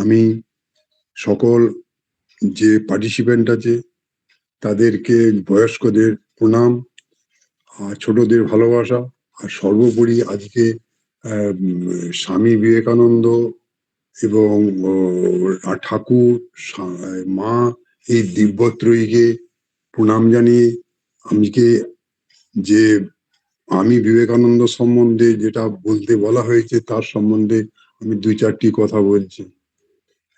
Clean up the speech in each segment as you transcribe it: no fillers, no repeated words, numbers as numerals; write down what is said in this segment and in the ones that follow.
আমি সকল যে পার্টিসিপেন্ট আছে তাদেরকে, বয়স্কদের প্রণাম, আর ছোটদের ভালোবাসা, আর সর্বোপরি আজকে স্বামী বিবেকানন্দ এবং ঠাকুর, মা, এই দিব্যত্রয়ীকে প্রণাম জানিয়ে আজকে যে আমি বিবেকানন্দ সম্বন্ধে যেটা বলতে বলা হয়েছে তার সম্বন্ধে আমি দুই চারটি কথা বলছি।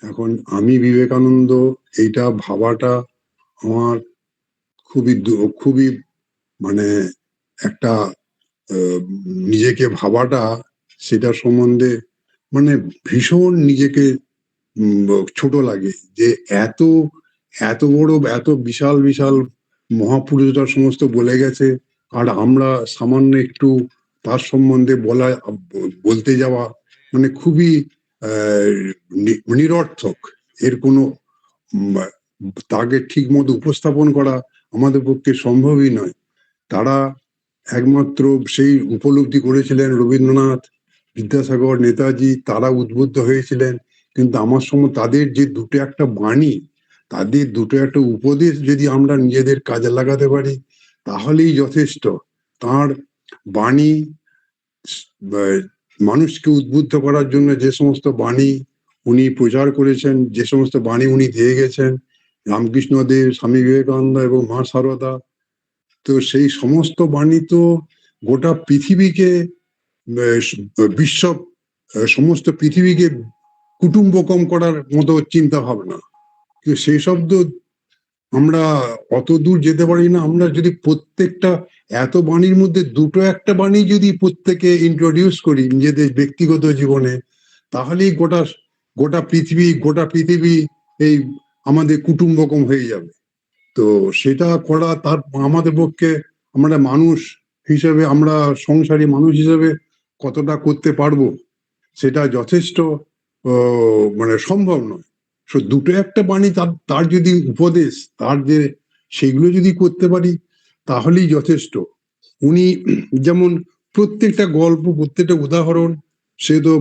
এখন আমি বিবেকানন্দ এইটা ভাবাটা আমার খুবই মানে একটা নিজেকে ভাবাটা, সেটা সম্বন্ধে মানে ভীষণ নিজেকে ছোট লাগে যে এত এত বড়, এত বিশাল বিশাল মহাপুরুষরা সমস্ত বলে গেছে, আর আমরা সামান্য একটু তার সম্বন্ধে বলতে যাওয়া মানে খুবই নিরর্থক। এর কোনো তাকে ঠিক মতো উপস্থাপন করা আমাদের পক্ষে সম্ভবই নয়। তারা একমাত্র সেই উপলব্ধি করেছিলেন রবীন্দ্রনাথ, বিদ্যাসাগর, নেতাজি, তারা উদ্বুদ্ধ হয়েছিলেন। কিন্তু আমার সময় তাদের যে দুটো একটা বাণী, তাদের দুটো একটা উপদেশ যদি আমরা নিজেদের কাজে লাগাতে পারি তাহলেই যথেষ্ট। তার বাণী মানুষকে উদ্বুদ্ধ করার জন্য যে সমস্ত বাণী উনি প্রচার করেছেন, যে সমস্ত বাণী উনি দিয়ে গেছেন, রামকৃষ্ণদেব, স্বামী বিবেকানন্দ এবং মা সারদা, তো সেই সমস্ত বাণী তো গোটা পৃথিবীকে, বিশ্ব, সমস্ত পৃথিবীকে কুটুম্বকম করার মতো চিন্তা ভাবনা। কিন্তু সেই শব্দ আমরা অত দূর যেতে পারি না। আমরা যদি প্রত্যেকটা এত বাণীর মধ্যে দুটো একটা বাণী যদি প্রত্যেকে ইন্ট্রোডিউস করি নিজেদের ব্যক্তিগত জীবনে, তাহলেই গোটা পৃথিবী এই আমাদের কুটুম্বকম হয়ে যাবে। তো সেটা করা তার আমাদের পক্ষে, আমরা মানুষ হিসেবে, আমরা সংসারী মানুষ হিসেবে কতটা করতে পারবো সেটা যথেষ্ট মানে সম্ভব নয়। দুটো একটা বাণী তার যদি উপদেশ, তার যে সেগুলো যদি করতে পারি তাহলেই যথেষ্ট। উনি যেমন প্রত্যেকটা গল্প, প্রত্যেকটা উদাহরণ, সে তো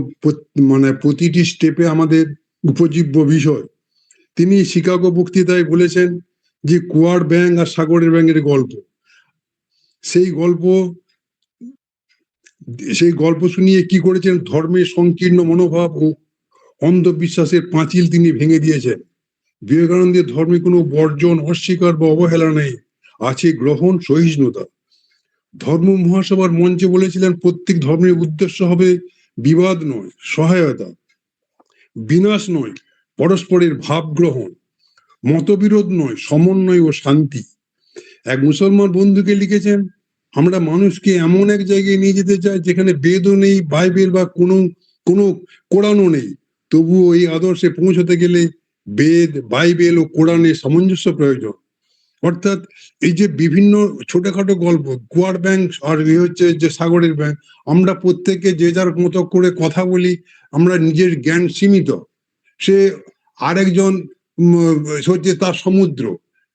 মানে প্রতিটি স্টেপে আমাদের উপজীব্য বিষয়। তিনি শিকাগো বক্তৃতায় বলেছেন যে কুয়ার ব্যাঙ আর সাগরের ব্যাঙের গল্প, সেই গল্প সেই গল্প শুনিয়ে কি করেছেন, ধর্মের সংকীর্ণ মনোভাব ও অন্ধবিশ্বাসের পাঁচিল তিনি ভেঙে দিয়েছেন। বিবেকানন্দের ধর্মে কোনো বর্জন, অস্বীকার বা অবহেলা নেই, আছে গ্রহণ, সহিষ্ণুতা। ধর্ম মহাসভার মঞ্চে বলেছিলেন প্রত্যেক ধর্মের উদ্দেশ্য হবে বিবাদ নয় সহায়তা, বিনাশ নয় পরস্পরের ভাব গ্রহণ, মতবিরোধ নয় সমন্বয় ও শান্তি। এক মুসলমান বন্ধুকে লিখেছেন, আমরা মানুষকে এমন এক জায়গায় নিয়ে যেতে চাই যেখানে বেদও নেই, বাইবেল বা কোনো কোনো কোরআনও নেই। তবুও এই আদর্শে পৌঁছতে গেলে বেদ, বাইবেল ও কোরআনের সামঞ্জস্য প্রয়োজন। অর্থাৎ এই যে বিভিন্ন ছোটখাটো গল্প, কুয়ার ব্যাংক আর হচ্ছে যে সাগরের ব্যাংক, আমরা প্রত্যেকে যে যার মতো করে কথা বলি, আমরা নিজের জ্ঞান সীমিত, সে আরেকজন হচ্ছে তার সমুদ্র।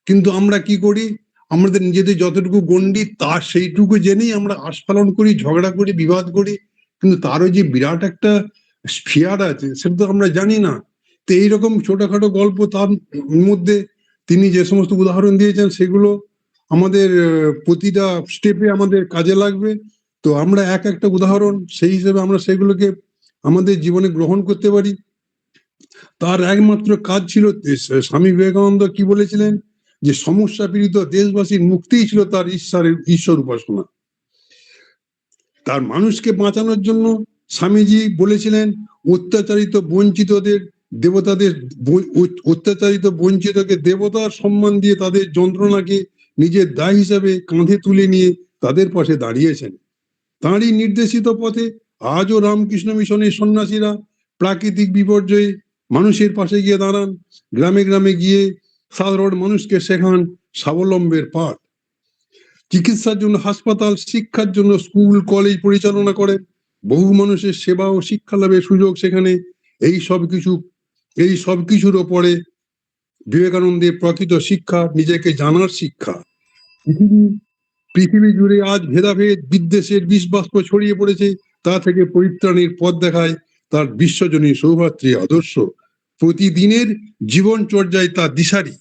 কিন্তু আমরা কি করি, আমাদের নিজেদের যতটুকু গণ্ডি তার সেইটুকু জেনেই আমরা আস্ফালন করি, ঝগড়া করি, বিবাদ করি। কিন্তু তারও যে বিরাট একটা স্ফিয়ার আছে সেটা তো আমরা জানি না। তো এইরকম ছোটখাটো গল্প, তার মধ্যে তিনি যে সমস্ত উদাহরণ দিয়েছেন সেগুলো আমাদের প্রতিটা স্টেপে আমাদের কাজে লাগবে। তো আমরা এক একটা উদাহরণ সেই হিসেবে আমরা সেগুলোকে আমাদের জীবনে গ্রহণ করতে পারি। তার একমাত্র কাজ ছিল, স্বামী বিবেকানন্দ কি বলেছিলেন, যে সমস্যা পীড়িত দেশবাসীর মুক্তিই ছিল তার ঈশ্বর উপাসনা। তার মানুষকে বাঁচানোর জন্য স্বামীজি বলেছিলেন, অত্যাচারিত বঞ্চিতদের দেবতাদের, অত্যাচারিত বঞ্চিতকে দেবতার সম্মান দিয়ে তাদের যন্ত্রণাকে নিজের দায় হিসাবে কাঁধে তুলে নিয়ে তাদের পাশে দাঁড়িয়েছেন। তাঁরই নির্দেশিত পথে আজও রামকৃষ্ণ মিশনের সন্ন্যাসীরা প্রাকৃতিক বিপর্যয়ে মানুষের পাশে গিয়ে দাঁড়ান, গ্রামে গ্রামে গিয়ে সাধারণ মানুষকে শেখান স্বাবলম্বের পাঠ। চিকিৎসার জন্য হাসপাতাল, শিক্ষার জন্য স্কুল কলেজ পরিচালনা করেন। বহু মানুষের সেবা ও শিক্ষা লাভের সুযোগ সেখানে। এই সব কিছুর ওপরে বিবেকানন্দের প্রকৃত শিক্ষা নিজেকে জানার শিক্ষা। পৃথিবী জুড়ে আজ ভেদাভেদ, বিদ্বেষের বিষবাষ্প ছড়িয়ে পড়েছে, তা থেকে পরিত্রাণের পথ দেখায় তার বিশ্বজনীন সৌভাতৃ আদর্শ। প্রতিদিনের জীবনচর্যায় তা দিশারি।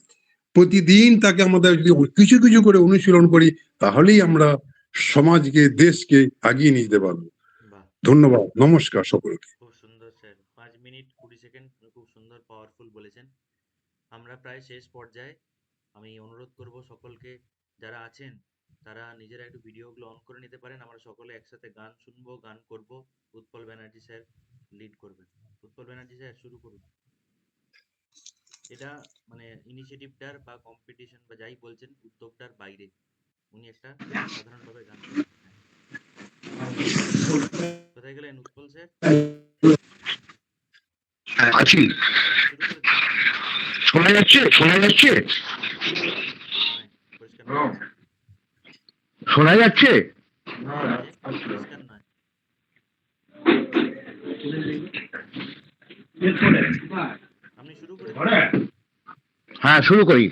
প্রতিদিন তাকে আমাদের যদি কিছু কিছু করে অনুশীলন করি, তাহলেই আমরা সমাজকে, দেশকে আগিয়ে নিয়ে যেতে পারবো। বাহ, ধন্যবাদ, নমস্কার সকলকে। খুব সুন্দর স্যার। 5 মিনিট 20 সেকেন্ড খুব সুন্দর পাওয়ারফুল বলেছেন। আমরা প্রায় শেষ পর্যায়ে। আমি অনুরোধ করব সকলকে, যারা আছেন তারা নিজেরা একটু ভিডিওগুলো অন করে নিতে পারেন। আমরা সকলে একসাথে গান শুনবো, গান করব। উৎপল ব্যানার্জি স্যার লিড করবেন। উৎপল ব্যানার্জি স্যার শুরু করুন। এটা মানে ইনিশিয়েটিভটার বা কম্পিটিশন বা যাই বলছেন উদ্যোগটার বাইরে উনি একটা সাধারণভাবে গান করবেন। কোথায় গেলেন উৎপল স্যার? আছি। শুরু করে দিন। শোনা যাচ্ছে? শোনা যাচ্ছে? নয়, পরিষ্কার নয়। শোনা যাচ্ছে? শোনা যাচ্ছে, পরিষ্কার নয়। আপনি শুরু করে দিন। হ্যাঁ, শুরু করি।